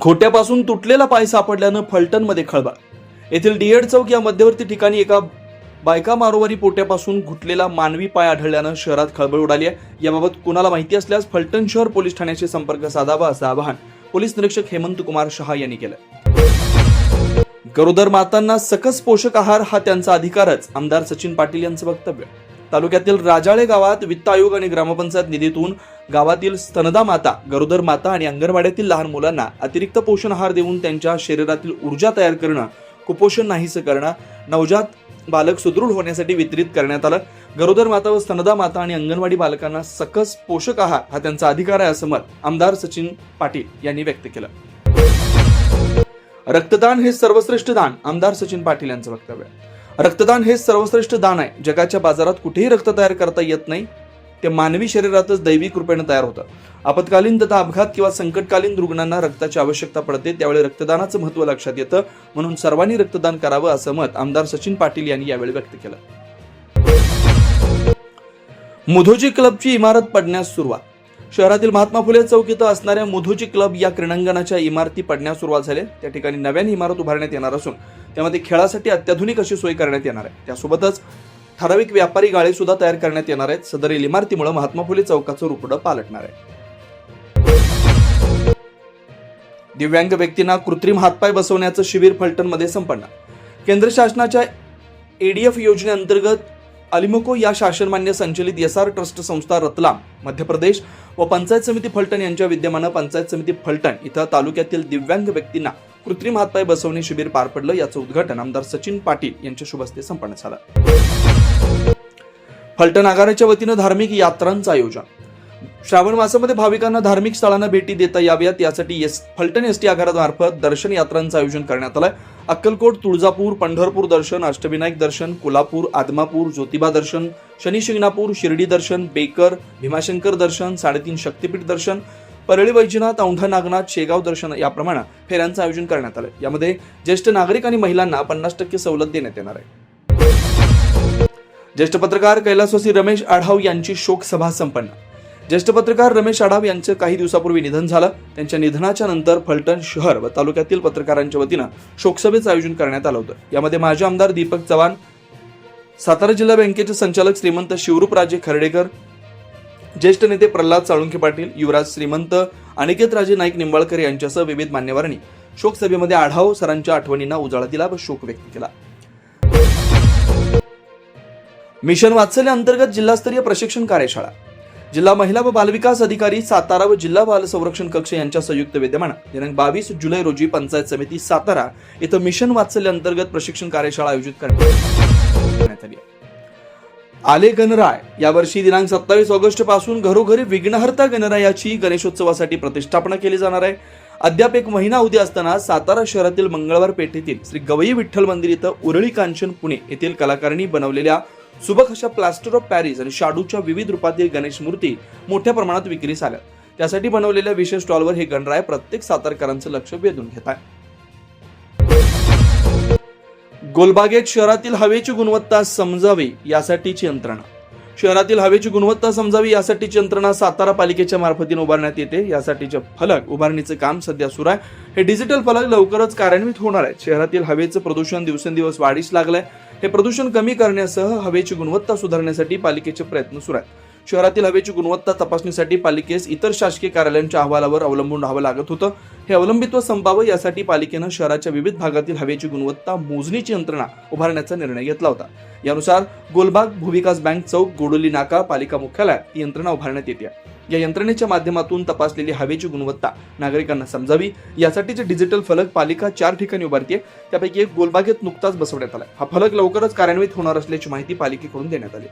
घोट्यापासून तुटलेला पाय सापडल्यानं फलटणमध्ये खळबळ. येथील डीएड चौक या मध्यवर्ती ठिकाणी एका बायका मारोवारी पोट्यापासून घुटलेला मानवी पाय आढळल्यानं शहरात खळबळ उडाली आहे. याबाबत कुणाला माहिती असल्यास फलटण शहर पोलीस ठाण्याशी संपर्क साधावा असं आवाहन पोलीस निरीक्षक हेमंत कुमार शहा यांनी केलं. गरोदर मातांना सकस पोषक आहार हा त्यांचा अधिकारच, आमदार सचिन पाटील यांचं वक्तव्य. तालुक्यातील राजाळे गावात वित्त आयोग आणि ग्रामपंचायत निधीतून गावातील स्तनदा माता, गरोदर माता आणि अंगणवाड्यातील लहान मुलांना अतिरिक्त पोषण आहार देऊन त्यांच्या शरीरातील ऊर्जा तयार करणं, कुपोषण नाहीसं करणं, नवजात बालक सुदृढ होण्यासाठी वितरित करण्यात आलं. गरोदर माता व स्तनदा माता आणि अंगणवाडी बालकांना सकस पोषक आहार हा त्यांचा अधिकार आहे असं मत आमदार सचिन पाटील यांनी व्यक्त केलं. रक्तदान हे सर्वश्रेष्ठ दान, आमदार सचिन पाटील यांचं वक्तव्य. रक्तदान हे सर्वश्रेष्ठ दान आहे. जगाच्या बाजारात कुठेही रक्त तयार करता येत नाही, ते मानवी शरीरातच दैवी कृपेने तयार होतं. आपत्कालीन तथा अपघात किंवा संकटकालीन रुग्णांना रक्ताची आवश्यकता पडते, त्यावेळी रक्तदानाचं महत्त्व लक्षात येतं. म्हणून सर्वांनी रक्तदान करावं असं मत आमदार सचिन पाटील यांनी यावेळी व्यक्त केलं. मुधोजी क्लबची इमारत पडण्यास सुरुवात. शहरातील महात्मा फुले चौक इथं असणाऱ्या मुधोजी क्लब या क्रीडांगणाच्या इमारती पडण्यास सुरुवात झाली. त्या ठिकाणी नव्याने इमारत उभारण्यात येणार असून त्यामध्ये खेळासाठी अत्याधुनिक अशी सोय करण्यात येणार आहे. त्यासोबतच ठराविक व्यापारी गाळे सुद्धा तयार करण्यात येणार आहेत. सदरील इमारतीमुळे महात्मा फुले चौकाचं रूपडं पालटणार आहे. दिव्यांग व्यक्तींना कृत्रिम हातपाय बसवण्याचं शिबिर फलटणमध्ये संपन्न. केंद्र शासनाच्या एडीएफ योजनेअंतर्गत अलिमको या शासनमान्य संचलित एसआर ट्रस्ट संस्था रतलाम, मध्य प्रदेश व पंचायत समिती फलटण यांच्या विद्यमानं पंचायत समिती फलटण इथं तालुक्यातील दिव्यांग व्यक्तींना कृत्रिम हातपाय बसवणे शिबिर पार पडलं. याचं उद्घाटन आमदार सचिन पाटील यांच्या शुभ हस्ते संपन्न झालं. फलटण आगाराच्या वतीनं धार्मिक यात्रांचं आयोजन. श्रावण मासामध्ये भाविकांना धार्मिक स्थळांना भेटी देता याव्यात यासाठी फलटण एसटी आगारामार्फत दर्शन यात्रांचं आयोजन करण्यात आलंय. अक्कलकोट, तुळजापूर, पंढरपूर दर्शन, अष्टविनायक दर्शन, कोल्हापूर, आदमापूर, ज्योतिबा दर्शन, शनी शिंगणापूर, शिर्डी दर्शन, बेकर, भीमाशंकर दर्शन, 3.5 शक्तीपीठ दर्शन, परळी वैजनाथ, औंढा नागनाथ, शेगाव दर्शन याप्रमाणे फेऱ्यांचं आयोजन करण्यात आलं. यामध्ये ज्येष्ठ नागरिक आणि महिलांना 50% सवलत देण्यात येणार आहे. ज्येष्ठ पत्रकार कैलासवासी रमेश आढाव यांची शोकसभा संपन्न. ज्येष्ठ पत्रकार रमेश आढाव यांचं काही दिवसापूर्वी निधन झालं. त्यांच्या निधनाच्या नंतर फलटण शहर व तालुक्यातील पत्रकारांच्या वतीनं शोकसभेचं आयोजन करण्यात आलं होतं. यामध्ये माजी आमदार दीपक चव्हाण, सातारा जिल्हा बँकेचे संचालक श्रीमंत शिवरूपराजे खर्डेकर, ज्येष्ठ नेते प्रल्हाद साळुंखे पाटील, युवराज श्रीमंत, अनिकेत राजे नाईक निंबाळकर यांच्यासह विविध मान्यवरांनी शोकसभेमध्ये आढाव सरांच्या आठवणींना उजाळा दिला व शोक व्यक्त केला. मिशन वात्सल्य अंतर्गत जिल्हास्तरीय प्रशिक्षण कार्यशाळा. जिल्हा महिला व बालविकास अधिकारी सातारा व जिल्हा बाल संरक्षण कक्ष यांच्या संयुक्त विद्यमानं दिनांक 22 जुलै रोजी पंचायत समिती सातारा इथं मिशन वात्सल्य अंतर्गत प्रशिक्षण कार्यशाळा आयोजित करण्यात आली. आले गणराय. यावर्षी दिनांक 27 ऑगस्ट पासून घरोघरी विघ्नहर्ता गणरायाची गणेशोत्सवासाठी प्रतिष्ठापना केली जाणार आहे. अद्याप एक महिना अवधी असताना सातारा शहरातील मंगळवार पेठेतील श्री गवई विठ्ठल मंदिर इथं उरळी कांचन पुणे येथील कलाकारांनी बनवलेल्या सुबक अशा प्लास्टर ऑफ पॅरिस आणि शाडूच्या विविध रूपातील गणेश मूर्ती मोठ्या प्रमाणात विक्रीस आल्या. त्यासाठी बनवलेल्या विशेष स्टॉलवर हे गणराय प्रत्येक सातारकरांचं लक्ष वेधून घेत आहे. गोलबागेत शहरातील हवेची गुणवत्ता समजावी यासाठीची यंत्रणा. शहरातील हवेची गुणवत्ता समजावी यासाठीची यंत्रणा सातारा पालिकेच्या मार्फतीने उभारण्यात येते. यासाठीचे फलक उभारणीचं काम सध्या सुरू आहे. हे डिजिटल फलक लवकरच कार्यान्वित होणार आहेत. शहरातील हवेचं प्रदूषण दिवसेंदिवस वाढीस लागलंय. हे प्रदूषण कमी करण्यासह हवेची गुणवत्ता सुधारण्यासाठी पालिकेचे प्रयत्न सुरू आहेत. शहरातील हवेची गुणवत्ता तपासणीसाठी पालिकेस इतर शासकीय कार्यालयांच्या अहवालावर अवलंबून राहावं लागत होतं. हे अवलंबित्व संपावं यासाठी पालिकेनं शहराच्या विविध भागातील हवेची गुणवत्ता मोजणीची यंत्रणा उभारण्याचा निर्णय घेतला होता. यानुसार गोलबाग, भूविकास बँक चौक, गोडोली नाका, पालिका मुख्यालयात ही यंत्रणा उभारण्यात येते. या यंत्रणेच्या माध्यमातून तपासलेली हवेची गुणवत्ता नागरिकांना समजावी यासाठीचे डिजिटल फलक पालिका 4 ठिकाणी उभारते. त्यापैकी एक गोलबागेत नुकताच बसवण्यात आला. हा फलक लवकरच कार्यान्वित होणार असल्याची माहिती पालिकेकडून देण्यात आली.